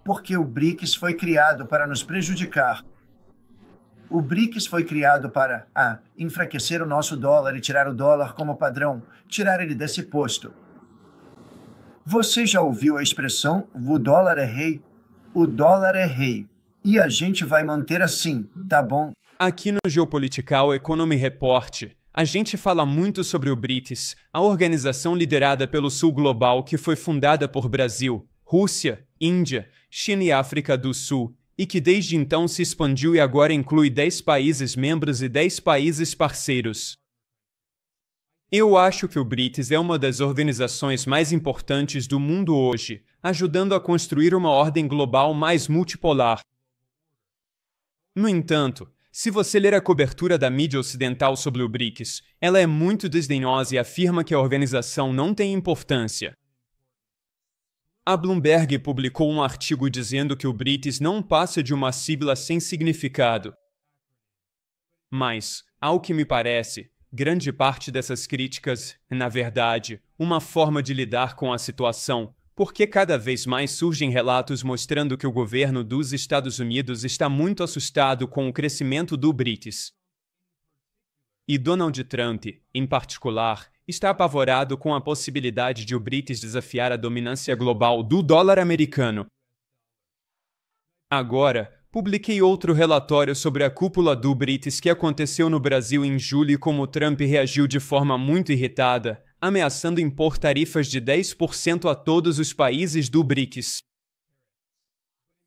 porque o BRICS foi criado para nos prejudicar. O BRICS foi criado para enfraquecer o nosso dólar e tirar o dólar como padrão, tirar ele desse posto. Você já ouviu a expressão "o dólar é rei"? O dólar é rei. E a gente vai manter assim, tá bom? Aqui no Geopolitical Economy Report, a gente fala muito sobre o BRICS, a organização liderada pelo Sul Global que foi fundada por Brasil, Rússia, Índia, China e África do Sul, e que desde então se expandiu e agora inclui 10 países membros e 10 países parceiros. Eu acho que o BRICS é uma das organizações mais importantes do mundo hoje, ajudando a construir uma ordem global mais multipolar. No entanto, se você ler a cobertura da mídia ocidental sobre o BRICS, ela é muito desdenhosa e afirma que a organização não tem importância. A Bloomberg publicou um artigo dizendo que o BRICS não passa de uma sigla sem significado. Mas, ao que me parece, grande parte dessas críticas é, na verdade, uma forma de lidar com a situação, porque cada vez mais surgem relatos mostrando que o governo dos Estados Unidos está muito assustado com o crescimento do BRICS. E Donald Trump, em particular, está apavorado com a possibilidade de o BRICS desafiar a dominância global do dólar americano. Agora, publiquei outro relatório sobre a cúpula do BRICS que aconteceu no Brasil em julho e como Trump reagiu de forma muito irritada, ameaçando impor tarifas de 10% a todos os países do BRICS.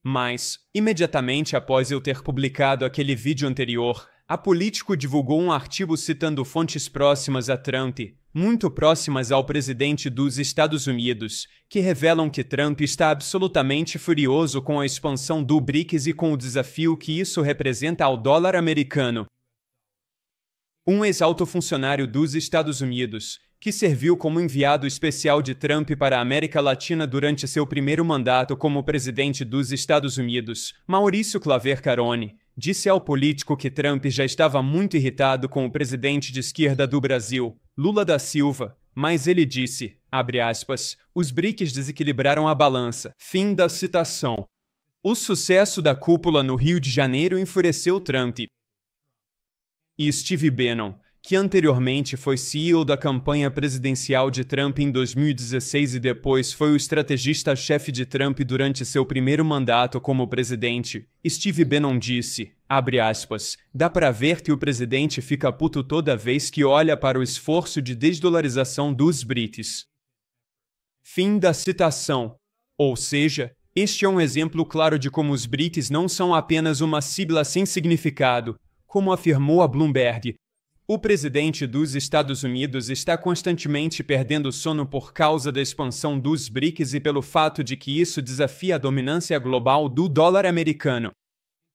Mas, imediatamente após eu ter publicado aquele vídeo anterior, a Político divulgou um artigo citando fontes próximas a Trump, muito próximas ao presidente dos Estados Unidos, que revelam que Trump está absolutamente furioso com a expansão do BRICS e com o desafio que isso representa ao dólar americano. Um ex-alto funcionário dos Estados Unidos, que serviu como enviado especial de Trump para a América Latina durante seu primeiro mandato como presidente dos Estados Unidos, Maurício Claver Carone, disse ao Político que Trump já estava muito irritado com o presidente de esquerda do Brasil, Lula da Silva, mas ele disse, abre aspas, os BRICS desequilibraram a balança. Fim da citação. O sucesso da cúpula no Rio de Janeiro enfureceu Trump. E Steve Bannon, que anteriormente foi CEO da campanha presidencial de Trump em 2016 e depois foi o estrategista-chefe de Trump durante seu primeiro mandato como presidente, Steve Bannon disse, abre aspas, dá pra ver que o presidente fica puto toda vez que olha para o esforço de desdolarização dos BRICS. Fim da citação. Ou seja, este é um exemplo claro de como os BRICS não são apenas uma sigla sem significado, como afirmou a Bloomberg. O presidente dos Estados Unidos está constantemente perdendo sono por causa da expansão dos BRICS e pelo fato de que isso desafia a dominância global do dólar americano.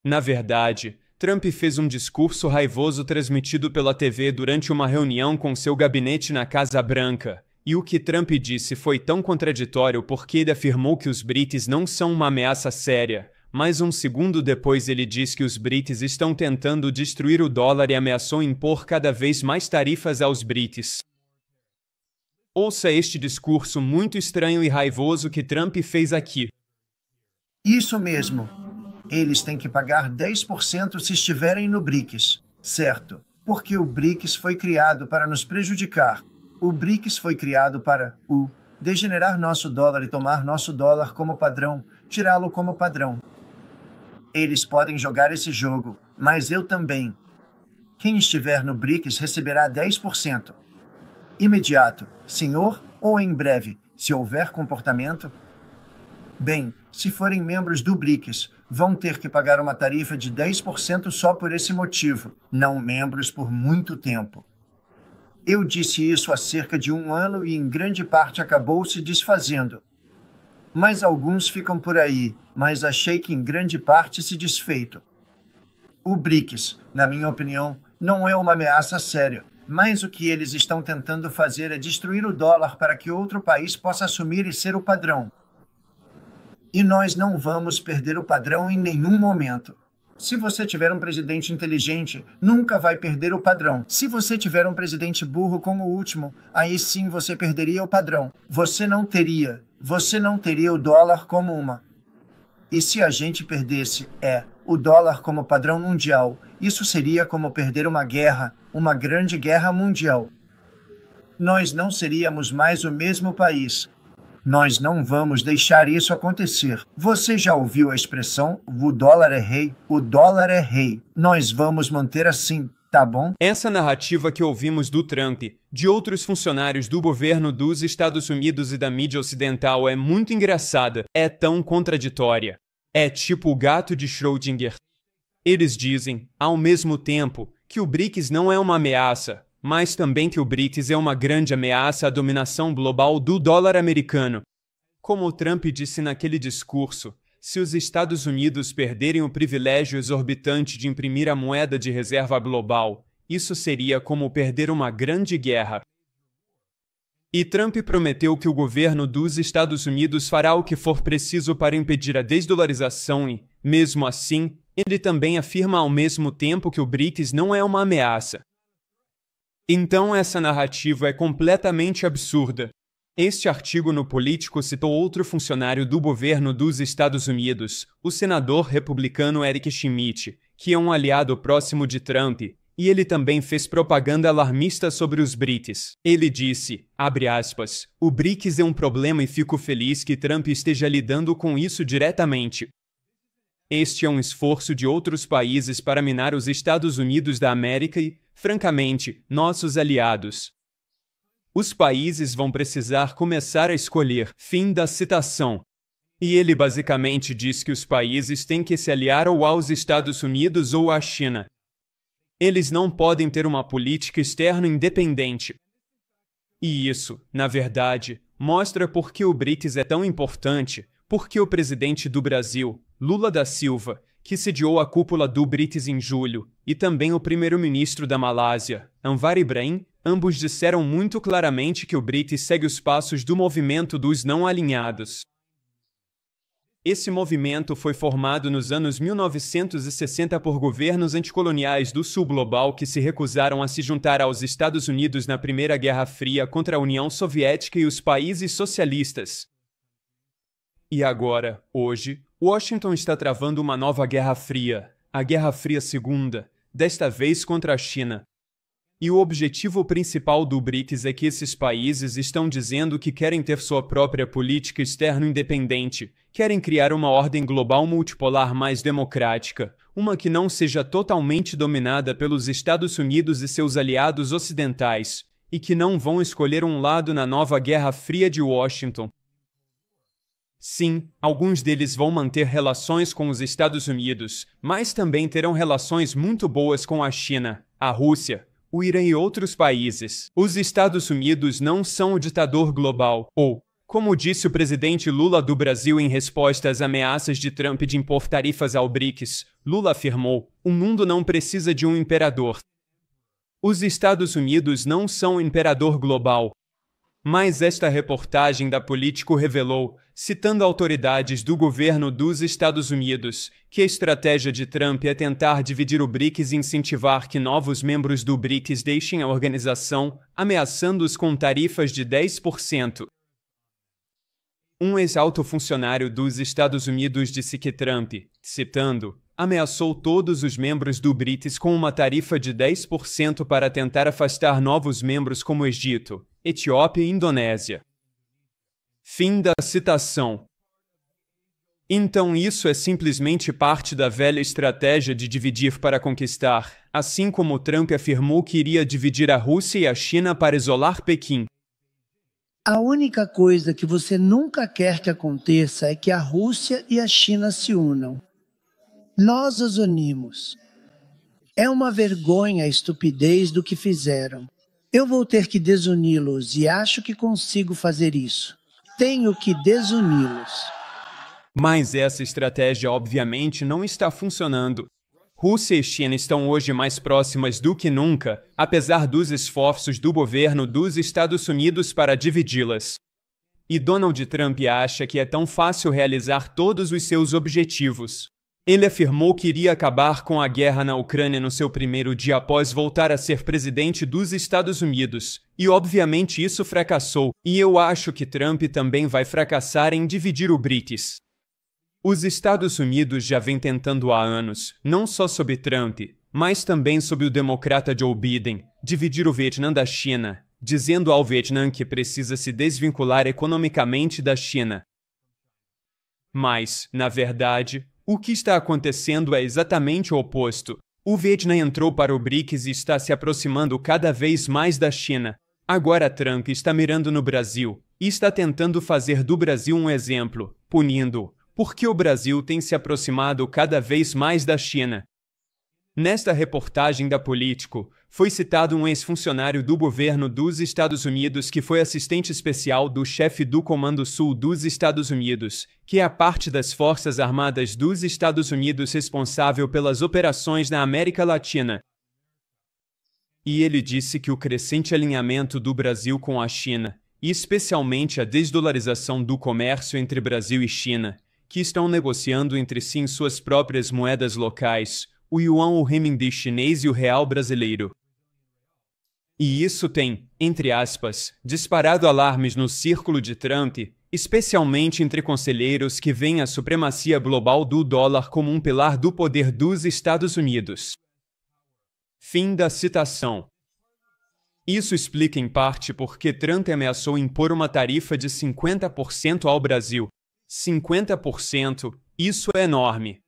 Na verdade, Trump fez um discurso raivoso transmitido pela TV durante uma reunião com seu gabinete na Casa Branca, e o que Trump disse foi tão contraditório porque ele afirmou que os BRICS não são uma ameaça séria, mas um segundo depois ele diz que os BRICS estão tentando destruir o dólar e ameaçou impor cada vez mais tarifas aos BRICS. Ouça este discurso muito estranho e raivoso que Trump fez aqui. Isso mesmo. Eles têm que pagar 10% se estiverem no BRICS, certo? Porque o BRICS foi criado para nos prejudicar. O BRICS foi criado para degenerar nosso dólar e tomar nosso dólar como padrão, tirá-lo como padrão. Eles podem jogar esse jogo, mas eu também. Quem estiver no BRICS receberá 10%. Imediato, senhor, ou em breve, se houver comportamento? Bem, se forem membros do BRICS, vão ter que pagar uma tarifa de 10% só por esse motivo, não membros por muito tempo. Eu disse isso há cerca de 1 ano e em grande parte acabou se desfazendo. Mas alguns ficam por aí, mas achei que em grande parte se desfeito. O BRICS, na minha opinião, não é uma ameaça séria, mas o que eles estão tentando fazer é destruir o dólar para que outro país possa assumir e ser o padrão. E nós não vamos perder o padrão em nenhum momento. Se você tiver um presidente inteligente, nunca vai perder o padrão. Se você tiver um presidente burro como o último, aí sim você perderia o padrão. Você não teria o dólar como uma E se a gente perdesse, o dólar como padrão mundial, isso seria como perder uma guerra, uma grande guerra mundial. Nós não seríamos mais o mesmo país. Nós não vamos deixar isso acontecer. Você já ouviu a expressão, o dólar é rei? O dólar é rei. Nós vamos manter assim, tá bom? Essa narrativa que ouvimos do Trump, de outros funcionários do governo dos Estados Unidos e da mídia ocidental é muito engraçada, é tão contraditória. É tipo o gato de Schrödinger. Eles dizem, ao mesmo tempo, que o BRICS não é uma ameaça, mas também que o BRICS é uma grande ameaça à dominação global do dólar americano. Como o Trump disse naquele discurso, se os Estados Unidos perderem o privilégio exorbitante de imprimir a moeda de reserva global, isso seria como perder uma grande guerra. E Trump prometeu que o governo dos Estados Unidos fará o que for preciso para impedir a desdolarização e, mesmo assim, ele também afirma ao mesmo tempo que o BRICS não é uma ameaça. Então essa narrativa é completamente absurda. Este artigo no Político citou outro funcionário do governo dos Estados Unidos, o senador republicano Eric Schmidt, que é um aliado próximo de Trump, e ele também fez propaganda alarmista sobre os BRICS. Ele disse, abre aspas, o BRICS é um problema e fico feliz que Trump esteja lidando com isso diretamente. Este é um esforço de outros países para minar os Estados Unidos da América e, francamente, nossos aliados. Os países vão precisar começar a escolher. Fim da citação. E ele basicamente diz que os países têm que se aliar ou aos Estados Unidos ou à China. Eles não podem ter uma política externa independente. E isso, na verdade, mostra por que o BRICS é tão importante, porque o presidente do Brasil, Lula da Silva, que sediou a cúpula do BRICS em julho, e também o primeiro-ministro da Malásia, Anwar Ibrahim, ambos disseram muito claramente que o BRICS segue os passos do movimento dos não alinhados. Esse movimento foi formado nos anos 1960 por governos anticoloniais do Sul Global que se recusaram a se juntar aos Estados Unidos na Primeira Guerra Fria contra a União Soviética e os países socialistas. E agora, hoje, Washington está travando uma nova Guerra Fria, a Guerra Fria II, desta vez contra a China. E o objetivo principal do BRICS é que esses países estão dizendo que querem ter sua própria política externa independente, querem criar uma ordem global multipolar mais democrática, uma que não seja totalmente dominada pelos Estados Unidos e seus aliados ocidentais, e que não vão escolher um lado na nova Guerra Fria de Washington. Sim, alguns deles vão manter relações com os Estados Unidos, mas também terão relações muito boas com a China, a Rússia, o Irã e outros países. Os Estados Unidos não são o ditador global, ou, como disse o presidente Lula do Brasil em resposta às ameaças de Trump de impor tarifas ao BRICS, Lula afirmou, o mundo não precisa de um imperador. Os Estados Unidos não são o imperador global. Mas esta reportagem da Político revelou, citando autoridades do governo dos Estados Unidos, que a estratégia de Trump é tentar dividir o BRICS e incentivar que novos membros do BRICS deixem a organização, ameaçando-os com tarifas de 10%. Um ex-alto funcionário dos Estados Unidos disse que Trump, citando, ameaçou todos os membros do BRICS com uma tarifa de 10% para tentar afastar novos membros como Egito, Etiópia e Indonésia. Fim da citação. Então isso é simplesmente parte da velha estratégia de dividir para conquistar, assim como Trump afirmou que iria dividir a Rússia e a China para isolar Pequim. A única coisa que você nunca quer que aconteça é que a Rússia e a China se unam. Nós os unimos. É uma vergonha a estupidez do que fizeram. Eu vou ter que desuni-los e acho que consigo fazer isso. Tenho que desuni-los. Mas essa estratégia obviamente não está funcionando. Rússia e China estão hoje mais próximas do que nunca, apesar dos esforços do governo dos Estados Unidos para dividi-las. E Donald Trump acha que é tão fácil realizar todos os seus objetivos. Ele afirmou que iria acabar com a guerra na Ucrânia no seu primeiro dia após voltar a ser presidente dos Estados Unidos. E obviamente isso fracassou, e eu acho que Trump também vai fracassar em dividir o BRICS. Os Estados Unidos já vem tentando há anos, não só sob Trump, mas também sob o democrata Joe Biden, dividir o Vietnã da China, dizendo ao Vietnã que precisa se desvincular economicamente da China. Mas, na verdade, o que está acontecendo é exatamente o oposto. O Vietnã entrou para o BRICS e está se aproximando cada vez mais da China. Agora Trump está mirando no Brasil e está tentando fazer do Brasil um exemplo, punindo-o, porque o Brasil tem se aproximado cada vez mais da China. Nesta reportagem da Político, foi citado um ex-funcionário do governo dos Estados Unidos que foi assistente especial do chefe do Comando Sul dos Estados Unidos, que é a parte das Forças Armadas dos Estados Unidos responsável pelas operações na América Latina. E ele disse que o crescente alinhamento do Brasil com a China, e especialmente a desdolarização do comércio entre Brasil e China, que estão negociando entre si em suas próprias moedas locais, o yuan, o renminbi chinês e o real brasileiro. E isso tem, entre aspas, disparado alarmes no círculo de Trump, especialmente entre conselheiros que veem a supremacia global do dólar como um pilar do poder dos Estados Unidos. Fim da citação. Isso explica em parte porque Trump ameaçou impor uma tarifa de 50% ao Brasil. 50%, isso é enorme.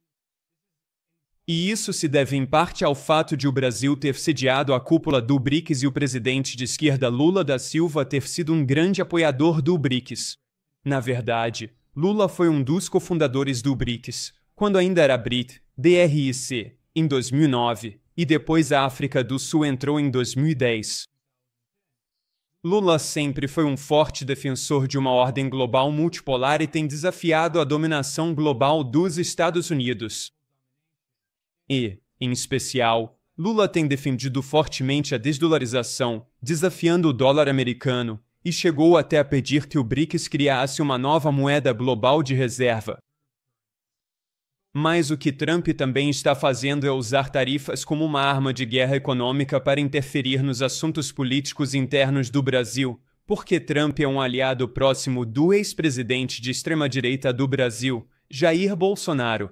E isso se deve em parte ao fato de o Brasil ter sediado a cúpula do BRICS e o presidente de esquerda Lula da Silva ter sido um grande apoiador do BRICS. Na verdade, Lula foi um dos cofundadores do BRICS, quando ainda era BRIC, em 2009, e depois a África do Sul entrou em 2010. Lula sempre foi um forte defensor de uma ordem global multipolar e tem desafiado a dominação global dos Estados Unidos. E, em especial, Lula tem defendido fortemente a desdolarização, desafiando o dólar americano, e chegou até a pedir que o BRICS criasse uma nova moeda global de reserva. Mas o que Trump também está fazendo é usar tarifas como uma arma de guerra econômica para interferir nos assuntos políticos internos do Brasil, porque Trump é um aliado próximo do ex-presidente de extrema-direita do Brasil, Jair Bolsonaro.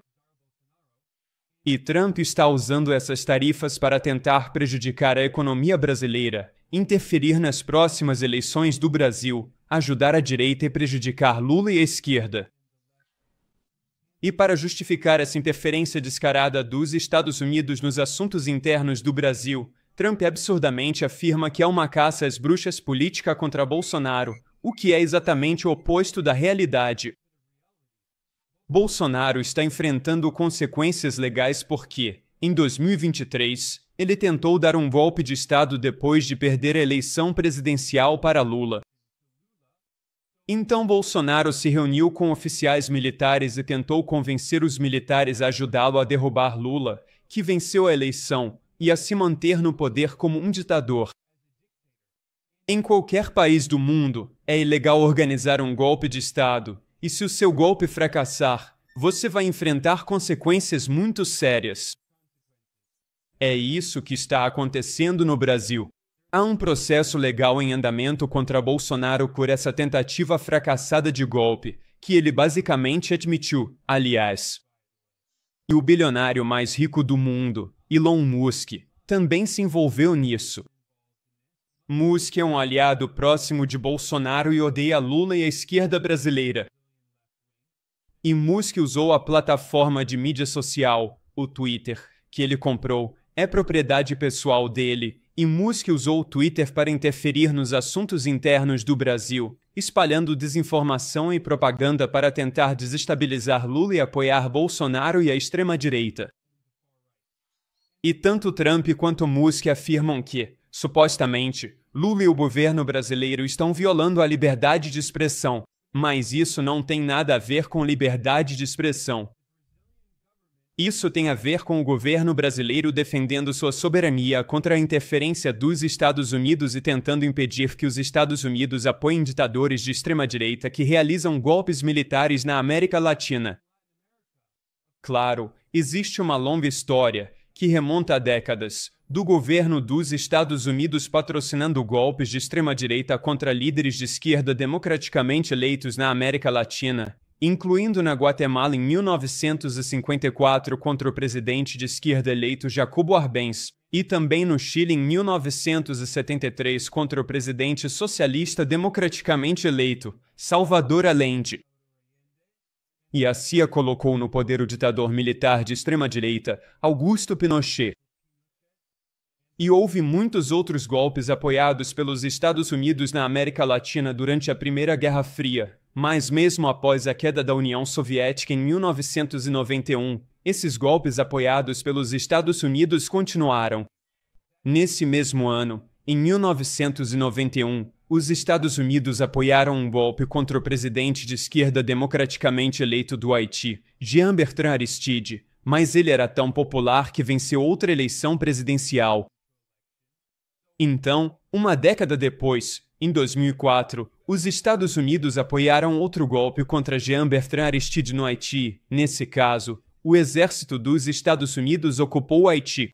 E Trump está usando essas tarifas para tentar prejudicar a economia brasileira, interferir nas próximas eleições do Brasil, ajudar a direita e prejudicar Lula e a esquerda. E para justificar essa interferência descarada dos Estados Unidos nos assuntos internos do Brasil, Trump absurdamente afirma que há uma caça às bruxas política contra Bolsonaro, o que é exatamente o oposto da realidade. Bolsonaro está enfrentando consequências legais porque, em 2023, ele tentou dar um golpe de Estado depois de perder a eleição presidencial para Lula. Então Bolsonaro se reuniu com oficiais militares e tentou convencer os militares a ajudá-lo a derrubar Lula, que venceu a eleição, e a se manter no poder como um ditador. Em qualquer país do mundo, é ilegal organizar um golpe de Estado, e se o seu golpe fracassar, você vai enfrentar consequências muito sérias. É isso que está acontecendo no Brasil. Há um processo legal em andamento contra Bolsonaro por essa tentativa fracassada de golpe, que ele basicamente admitiu, aliás. E o bilionário mais rico do mundo, Elon Musk, também se envolveu nisso. Musk é um aliado próximo de Bolsonaro e odeia Lula e a esquerda brasileira. E Musk usou a plataforma de mídia social, o Twitter, que ele comprou, é propriedade pessoal dele, e Musk usou o Twitter para interferir nos assuntos internos do Brasil, espalhando desinformação e propaganda para tentar desestabilizar Lula e apoiar Bolsonaro e a extrema-direita. E tanto Trump quanto Musk afirmam que, supostamente, Lula e o governo brasileiro estão violando a liberdade de expressão, mas isso não tem nada a ver com liberdade de expressão. Isso tem a ver com o governo brasileiro defendendo sua soberania contra a interferência dos Estados Unidos e tentando impedir que os Estados Unidos apoiem ditadores de extrema-direita que realizam golpes militares na América Latina. Claro, existe uma longa história, que remonta a décadas, do governo dos Estados Unidos patrocinando golpes de extrema-direita contra líderes de esquerda democraticamente eleitos na América Latina, incluindo na Guatemala em 1954 contra o presidente de esquerda eleito Jacobo Arbenz, e também no Chile em 1973 contra o presidente socialista democraticamente eleito, Salvador Allende. E a CIA colocou no poder o ditador militar de extrema-direita, Augusto Pinochet. E houve muitos outros golpes apoiados pelos Estados Unidos na América Latina durante a Primeira Guerra Fria, mas mesmo após a queda da União Soviética em 1991, esses golpes apoiados pelos Estados Unidos continuaram. Nesse mesmo ano, em 1991, os Estados Unidos apoiaram um golpe contra o presidente de esquerda democraticamente eleito do Haiti, Jean-Bertrand Aristide, mas ele era tão popular que venceu outra eleição presidencial. Então, uma década depois, em 2004, os Estados Unidos apoiaram outro golpe contra Jean-Bertrand Aristide no Haiti. Nesse caso, o exército dos Estados Unidos ocupou o Haiti.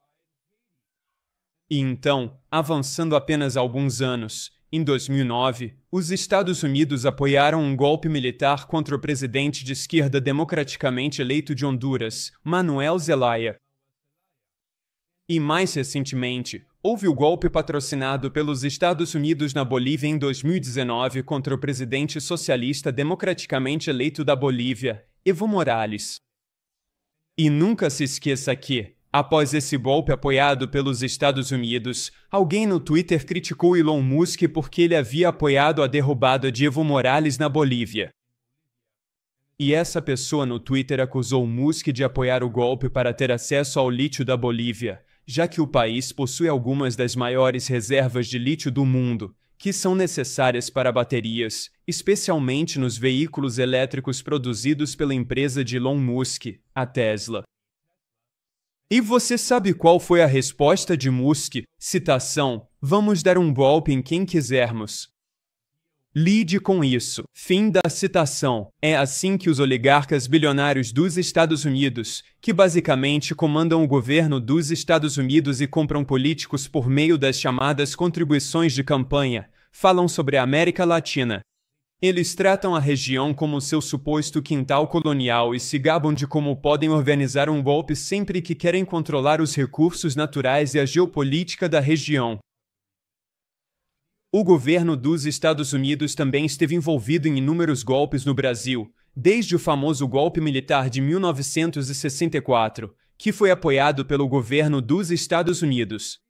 E então, avançando apenas alguns anos, em 2009, os Estados Unidos apoiaram um golpe militar contra o presidente de esquerda democraticamente eleito de Honduras, Manuel Zelaya. E mais recentemente, houve o golpe patrocinado pelos Estados Unidos na Bolívia em 2019 contra o presidente socialista democraticamente eleito da Bolívia, Evo Morales. E nunca se esqueça que, após esse golpe apoiado pelos Estados Unidos, alguém no Twitter criticou Elon Musk porque ele havia apoiado a derrubada de Evo Morales na Bolívia. E essa pessoa no Twitter acusou Musk de apoiar o golpe para ter acesso ao lítio da Bolívia, já que o país possui algumas das maiores reservas de lítio do mundo, que são necessárias para baterias, especialmente nos veículos elétricos produzidos pela empresa de Elon Musk, a Tesla. E você sabe qual foi a resposta de Musk? Citação: "Vamos dar um golpe em quem quisermos. Lide com isso." Fim da citação. É assim que os oligarcas bilionários dos Estados Unidos, que basicamente comandam o governo dos Estados Unidos e compram políticos por meio das chamadas contribuições de campanha, falam sobre a América Latina. Eles tratam a região como seu suposto quintal colonial e se gabam de como podem organizar um golpe sempre que querem controlar os recursos naturais e a geopolítica da região. O governo dos Estados Unidos também esteve envolvido em inúmeros golpes no Brasil, desde o famoso golpe militar de 1964, que foi apoiado pelo governo dos Estados Unidos.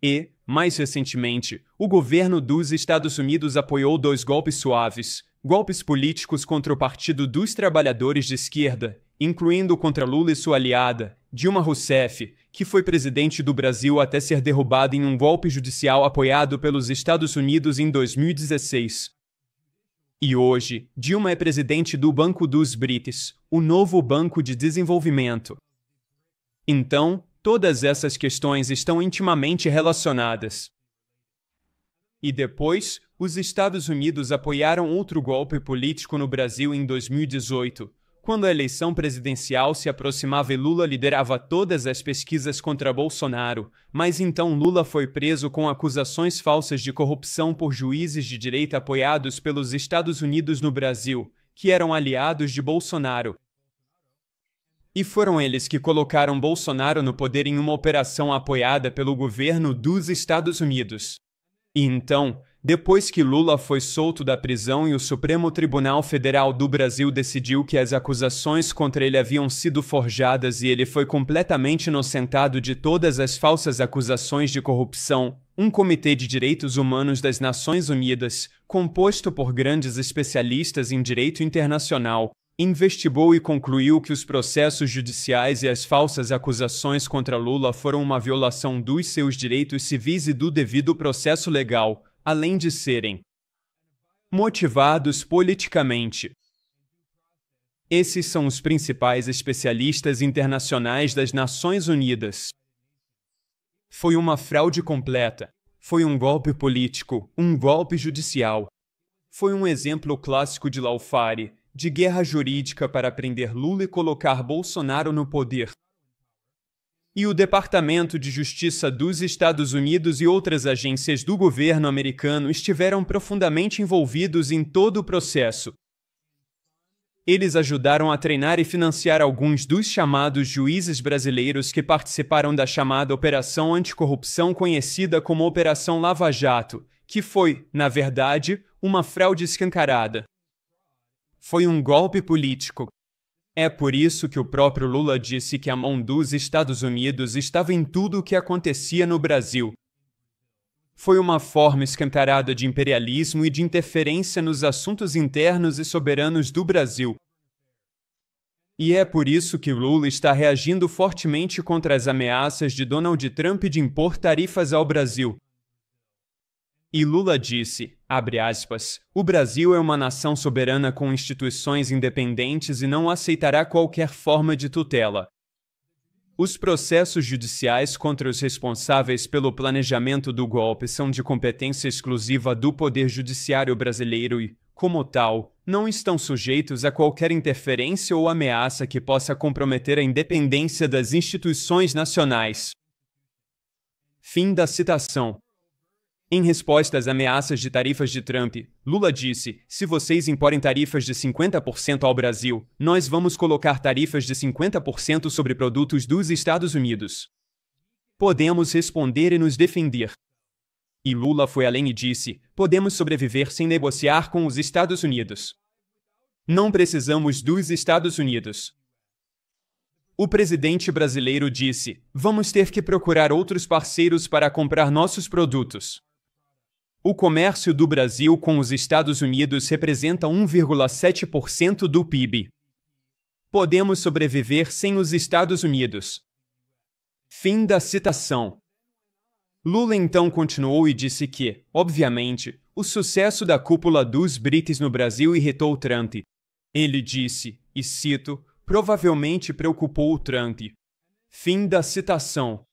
E, mais recentemente, o governo dos Estados Unidos apoiou 2 golpes suaves, golpes políticos contra o Partido dos Trabalhadores de Esquerda, incluindo contra Lula e sua aliada, Dilma Rousseff, que foi presidente do Brasil até ser derrubada em um golpe judicial apoiado pelos Estados Unidos em 2016. E hoje, Dilma é presidente do Banco dos BRICS, o novo Banco de Desenvolvimento. Então, todas essas questões estão intimamente relacionadas. E depois, os Estados Unidos apoiaram outro golpe político no Brasil em 2018, quando a eleição presidencial se aproximava e Lula liderava todas as pesquisas contra Bolsonaro, mas então Lula foi preso com acusações falsas de corrupção por juízes de direita apoiados pelos Estados Unidos no Brasil, que eram aliados de Bolsonaro. E foram eles que colocaram Bolsonaro no poder em uma operação apoiada pelo governo dos Estados Unidos. E então, depois que Lula foi solto da prisão e o Supremo Tribunal Federal do Brasil decidiu que as acusações contra ele haviam sido forjadas e ele foi completamente inocentado de todas as falsas acusações de corrupção, um Comitê de Direitos Humanos das Nações Unidas, composto por grandes especialistas em direito internacional, investigou e concluiu que os processos judiciais e as falsas acusações contra Lula foram uma violação dos seus direitos civis e do devido processo legal, além de serem motivados politicamente. Esses são os principais especialistas internacionais das Nações Unidas. Foi uma fraude completa. Foi um golpe político, um golpe judicial. Foi um exemplo clássico de lawfare, de guerra jurídica para prender Lula e colocar Bolsonaro no poder. E o Departamento de Justiça dos Estados Unidos e outras agências do governo americano estiveram profundamente envolvidos em todo o processo. Eles ajudaram a treinar e financiar alguns dos chamados juízes brasileiros que participaram da chamada Operação Anticorrupção, conhecida como Operação Lava Jato, que foi, na verdade, uma fraude escancarada. Foi um golpe político. É por isso que o próprio Lula disse que a mão dos Estados Unidos estava em tudo o que acontecia no Brasil. Foi uma forma escancarada de imperialismo e de interferência nos assuntos internos e soberanos do Brasil. E é por isso que Lula está reagindo fortemente contra as ameaças de Donald Trump de impor tarifas ao Brasil. E Lula disse, abre aspas, o Brasil é uma nação soberana com instituições independentes e não aceitará qualquer forma de tutela. Os processos judiciais contra os responsáveis pelo planejamento do golpe são de competência exclusiva do Poder Judiciário brasileiro e, como tal, não estão sujeitos a qualquer interferência ou ameaça que possa comprometer a independência das instituições nacionais. Fim da citação. Em resposta às ameaças de tarifas de Trump, Lula disse, se vocês imporem tarifas de 50% ao Brasil, nós vamos colocar tarifas de 50% sobre produtos dos Estados Unidos. Podemos responder e nos defender. E Lula foi além e disse, podemos sobreviver sem negociar com os Estados Unidos. Não precisamos dos Estados Unidos. O presidente brasileiro disse, vamos ter que procurar outros parceiros para comprar nossos produtos. O comércio do Brasil com os Estados Unidos representa 1,7% do PIB. Podemos sobreviver sem os Estados Unidos. Fim da citação. Lula então continuou e disse que, obviamente, o sucesso da cúpula dos BRICS no Brasil irritou Trump. Ele disse, e cito, provavelmente preocupou o Trump. Fim da citação.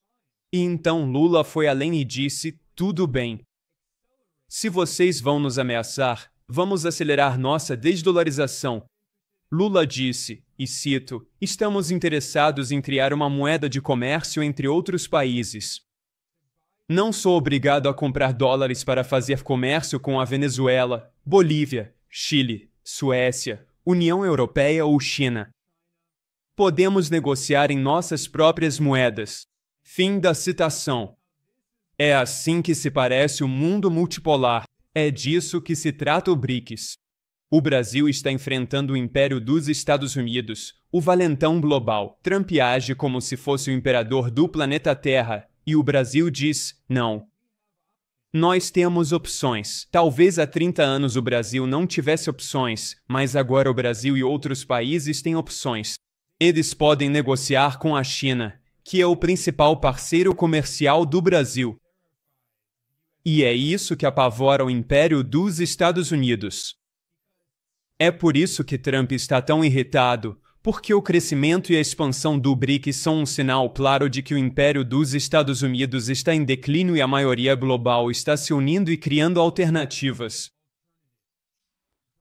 E então Lula foi além e disse, tudo bem. Se vocês vão nos ameaçar, vamos acelerar nossa desdolarização. Lula disse, e cito, estamos interessados em criar uma moeda de comércio entre outros países. Não sou obrigado a comprar dólares para fazer comércio com a Venezuela, Bolívia, Chile, Suécia, União Europeia ou China. Podemos negociar em nossas próprias moedas. Fim da citação. É assim que se parece o mundo multipolar. É disso que se trata o BRICS. O Brasil está enfrentando o império dos Estados Unidos, o valentão global. Trump age como se fosse o imperador do planeta Terra, e o Brasil diz, não. Nós temos opções. Talvez há 30 anos o Brasil não tivesse opções, mas agora o Brasil e outros países têm opções. Eles podem negociar com a China, que é o principal parceiro comercial do Brasil. E é isso que apavora o império dos Estados Unidos. É por isso que Trump está tão irritado, porque o crescimento e a expansão do BRICS são um sinal claro de que o império dos Estados Unidos está em declínio e a maioria global está se unindo e criando alternativas.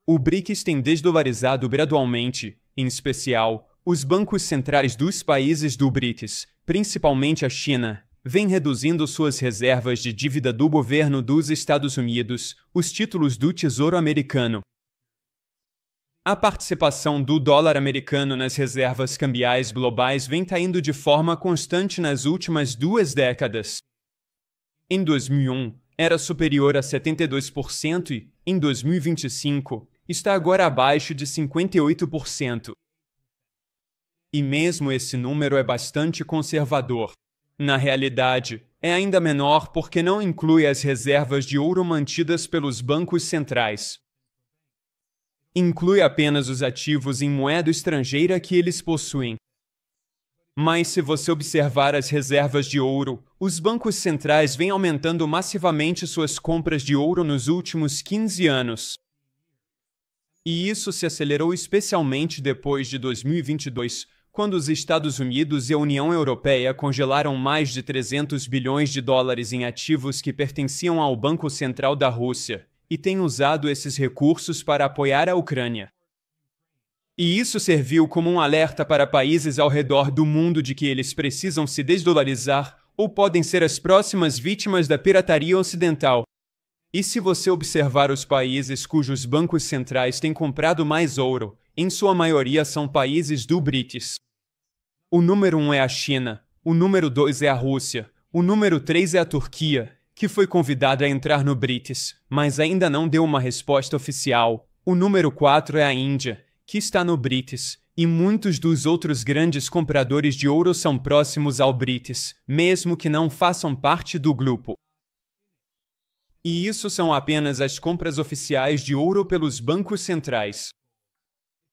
O BRICS tem desdolarizado gradualmente, em especial, os bancos centrais dos países do BRICS, principalmente a China, vem reduzindo suas reservas de dívida do governo dos Estados Unidos, os títulos do Tesouro Americano. A participação do dólar americano nas reservas cambiais globais vem caindo de forma constante nas últimas 2 décadas. Em 2001, era superior a 72% e, em 2025, está agora abaixo de 58%. E mesmo esse número é bastante conservador. Na realidade, é ainda menor porque não inclui as reservas de ouro mantidas pelos bancos centrais. Inclui apenas os ativos em moeda estrangeira que eles possuem. Mas se você observar as reservas de ouro, os bancos centrais vêm aumentando massivamente suas compras de ouro nos últimos 15 anos. E isso se acelerou especialmente depois de 2022, quando os Estados Unidos e a União Europeia congelaram mais de 300 bilhões de dólares em ativos que pertenciam ao Banco Central da Rússia, e têm usado esses recursos para apoiar a Ucrânia. E isso serviu como um alerta para países ao redor do mundo de que eles precisam se desdolarizar ou podem ser as próximas vítimas da pirataria ocidental. E se você observar os países cujos bancos centrais têm comprado mais ouro, em sua maioria são países do BRICS. O número 1 é a China, o número 2 é a Rússia, o número 3 é a Turquia, que foi convidada a entrar no BRICS, mas ainda não deu uma resposta oficial. O número 4 é a Índia, que está no BRICS, e muitos dos outros grandes compradores de ouro são próximos ao BRICS, mesmo que não façam parte do grupo. E isso são apenas as compras oficiais de ouro pelos bancos centrais.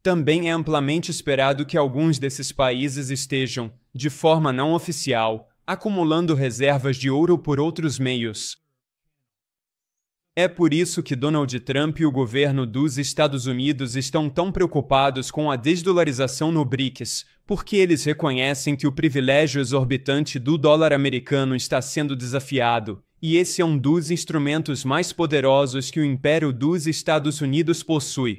Também é amplamente esperado que alguns desses países estejam, de forma não oficial, acumulando reservas de ouro por outros meios. É por isso que Donald Trump e o governo dos Estados Unidos estão tão preocupados com a desdolarização no BRICS, porque eles reconhecem que o privilégio exorbitante do dólar americano está sendo desafiado, e esse é um dos instrumentos mais poderosos que o Império dos Estados Unidos possui.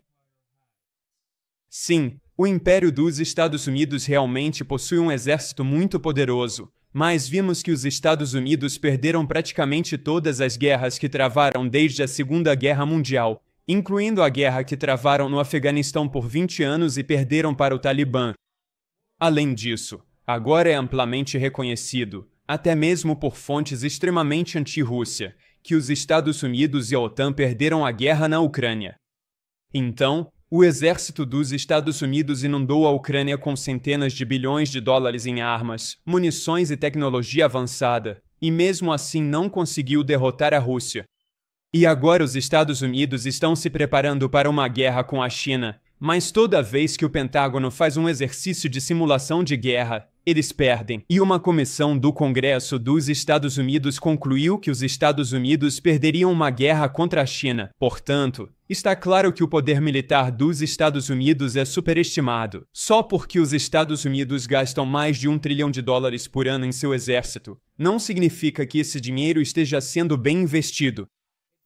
Sim, o Império dos Estados Unidos realmente possui um exército muito poderoso, mas vimos que os Estados Unidos perderam praticamente todas as guerras que travaram desde a Segunda Guerra Mundial, incluindo a guerra que travaram no Afeganistão por 20 anos e perderam para o Talibã. Além disso, agora é amplamente reconhecido, até mesmo por fontes extremamente anti-Rússia, que os Estados Unidos e a OTAN perderam a guerra na Ucrânia. Então, o exército dos Estados Unidos inundou a Ucrânia com centenas de bilhões de dólares em armas, munições e tecnologia avançada, e mesmo assim não conseguiu derrotar a Rússia. E agora os Estados Unidos estão se preparando para uma guerra com a China, mas toda vez que o Pentágono faz um exercício de simulação de guerra, eles perdem. E uma comissão do Congresso dos Estados Unidos concluiu que os Estados Unidos perderiam uma guerra contra a China. Portanto, está claro que o poder militar dos Estados Unidos é superestimado. Só porque os Estados Unidos gastam mais de $1 trilhão por ano em seu exército, não significa que esse dinheiro esteja sendo bem investido.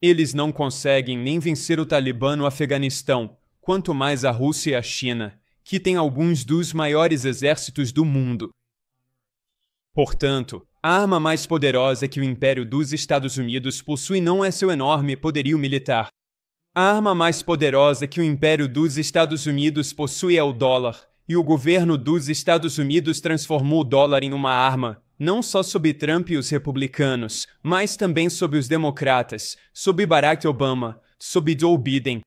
Eles não conseguem nem vencer o Talibã no Afeganistão, quanto mais a Rússia e a China, que têm alguns dos maiores exércitos do mundo. Portanto, a arma mais poderosa que o Império dos Estados Unidos possui não é seu enorme poderio militar. A arma mais poderosa que o Império dos Estados Unidos possui é o dólar, e o governo dos Estados Unidos transformou o dólar em uma arma, não só sob Trump e os republicanos, mas também sob os democratas, sob Barack Obama, sob Joe Biden.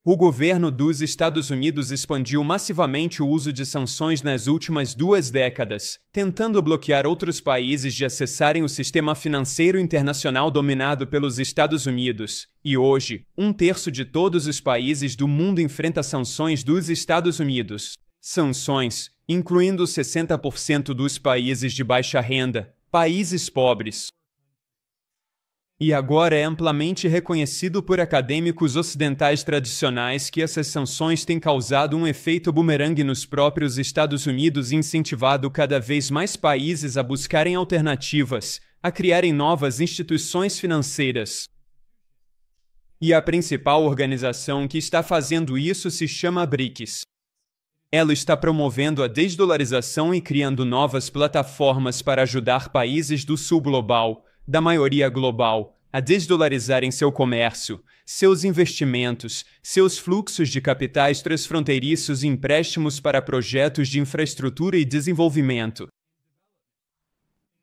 O governo dos Estados Unidos expandiu massivamente o uso de sanções nas últimas 2 décadas, tentando bloquear outros países de acessarem o sistema financeiro internacional dominado pelos Estados Unidos. E hoje, 1/3 de todos os países do mundo enfrenta sanções dos Estados Unidos. Sanções, incluindo 60% dos países de baixa renda, países pobres. E agora é amplamente reconhecido por acadêmicos ocidentais tradicionais que essas sanções têm causado um efeito bumerangue nos próprios Estados Unidos e incentivado cada vez mais países a buscarem alternativas, a criarem novas instituições financeiras. E a principal organização que está fazendo isso se chama BRICS. Ela está promovendo a desdolarização e criando novas plataformas para ajudar países do sul global, da maioria global, a desdolarizarem seu comércio, seus investimentos, seus fluxos de capitais transfronteiriços e empréstimos para projetos de infraestrutura e desenvolvimento.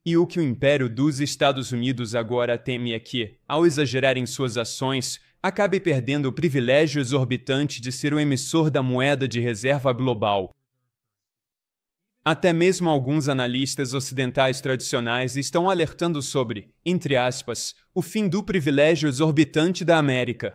E o que o Império dos Estados Unidos agora teme é que, ao exagerar em suas ações, acabe perdendo o privilégio exorbitante de ser o emissor da moeda de reserva global. Até mesmo alguns analistas ocidentais tradicionais estão alertando sobre, entre aspas, o fim do privilégio exorbitante da América.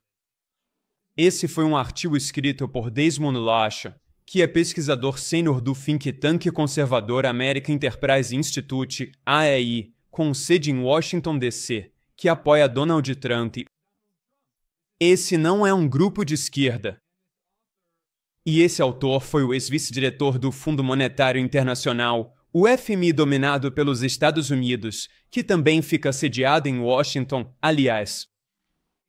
Esse foi um artigo escrito por Desmond Lasha, que é pesquisador sênior do think tank conservador American Enterprise Institute, AEI, com sede em Washington, D.C., que apoia Donald Trump. Esse não é um grupo de esquerda. E esse autor foi o ex-vice-diretor do Fundo Monetário Internacional, o FMI dominado pelos Estados Unidos, que também fica sediado em Washington, aliás.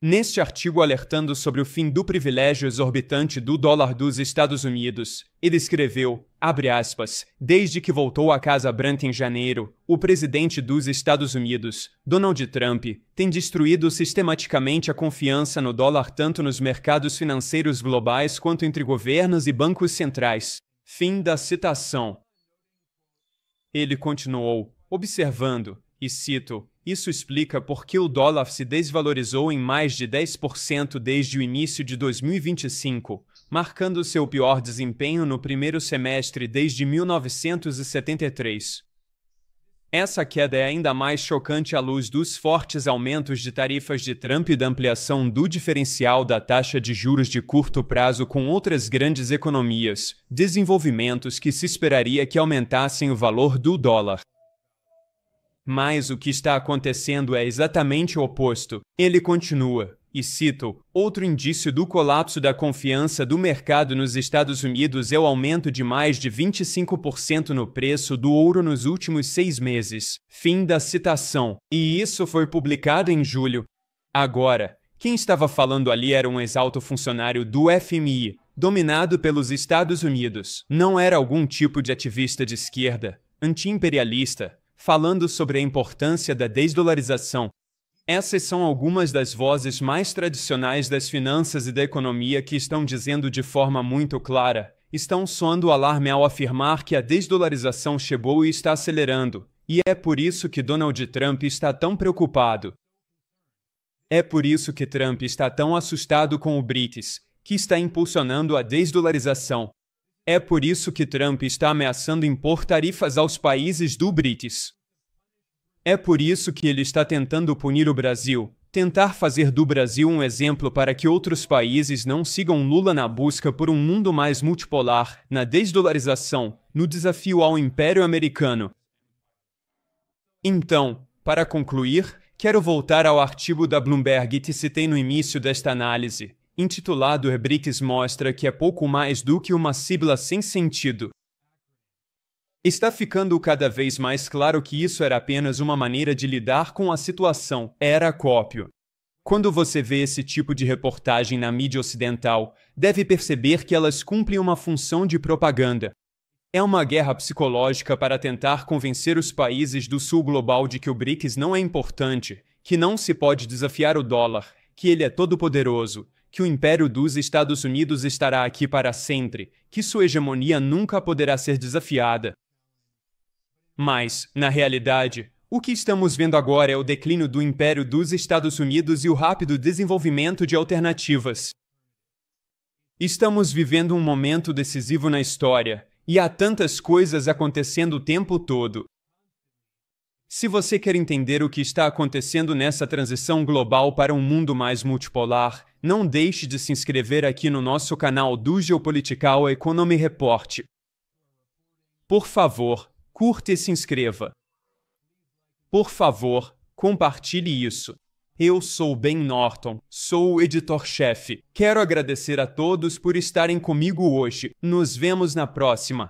Neste artigo alertando sobre o fim do privilégio exorbitante do dólar dos Estados Unidos, ele escreveu, abre aspas, desde que voltou à Casa Branca em janeiro, o presidente dos Estados Unidos, Donald Trump, tem destruído sistematicamente a confiança no dólar tanto nos mercados financeiros globais quanto entre governos e bancos centrais. Fim da citação. Ele continuou, observando, e cito, isso explica por que o dólar se desvalorizou em mais de 10% desde o início de 2025, marcando seu pior desempenho no primeiro semestre desde 1973. Essa queda é ainda mais chocante à luz dos fortes aumentos de tarifas de Trump e da ampliação do diferencial da taxa de juros de curto prazo com outras grandes economias, desenvolvimentos que se esperaria que aumentassem o valor do dólar. Mas o que está acontecendo é exatamente o oposto. Ele continua, e cito, outro indício do colapso da confiança do mercado nos Estados Unidos é o aumento de mais de 25% no preço do ouro nos últimos 6 meses. Fim da citação. E isso foi publicado em julho. Agora, quem estava falando ali era um ex-alto funcionário do FMI, dominado pelos Estados Unidos. Não era algum tipo de ativista de esquerda, anti-imperialista, falando sobre a importância da desdolarização. Essas são algumas das vozes mais tradicionais das finanças e da economia que estão dizendo de forma muito clara, estão soando o alarme ao afirmar que a desdolarização chegou e está acelerando, e é por isso que Donald Trump está tão preocupado. É por isso que Trump está tão assustado com o BRICS, que está impulsionando a desdolarização. É por isso que Trump está ameaçando impor tarifas aos países do BRICS. É por isso que ele está tentando punir o Brasil, tentar fazer do Brasil um exemplo para que outros países não sigam Lula na busca por um mundo mais multipolar, na desdolarização, no desafio ao Império Americano. Então, para concluir, quero voltar ao artigo da Bloomberg que citei no início desta análise, intitulado "O BRICS mostra que é pouco mais do que uma sigla sem sentido". Está ficando cada vez mais claro que isso era apenas uma maneira de lidar com a situação, era acópio. Quando você vê esse tipo de reportagem na mídia ocidental, deve perceber que elas cumprem uma função de propaganda. É uma guerra psicológica para tentar convencer os países do sul global de que o BRICS não é importante, que não se pode desafiar o dólar, que ele é todo-poderoso, que o império dos Estados Unidos estará aqui para sempre, que sua hegemonia nunca poderá ser desafiada. Mas, na realidade, o que estamos vendo agora é o declínio do Império dos Estados Unidos e o rápido desenvolvimento de alternativas. Estamos vivendo um momento decisivo na história, e há tantas coisas acontecendo o tempo todo. Se você quer entender o que está acontecendo nessa transição global para um mundo mais multipolar, não deixe de se inscrever aqui no nosso canal do Geopolitical Economy Report. Por favor, curta e se inscreva. Por favor, compartilhe isso. Eu sou Ben Norton, sou o editor-chefe. Quero agradecer a todos por estarem comigo hoje. Nos vemos na próxima.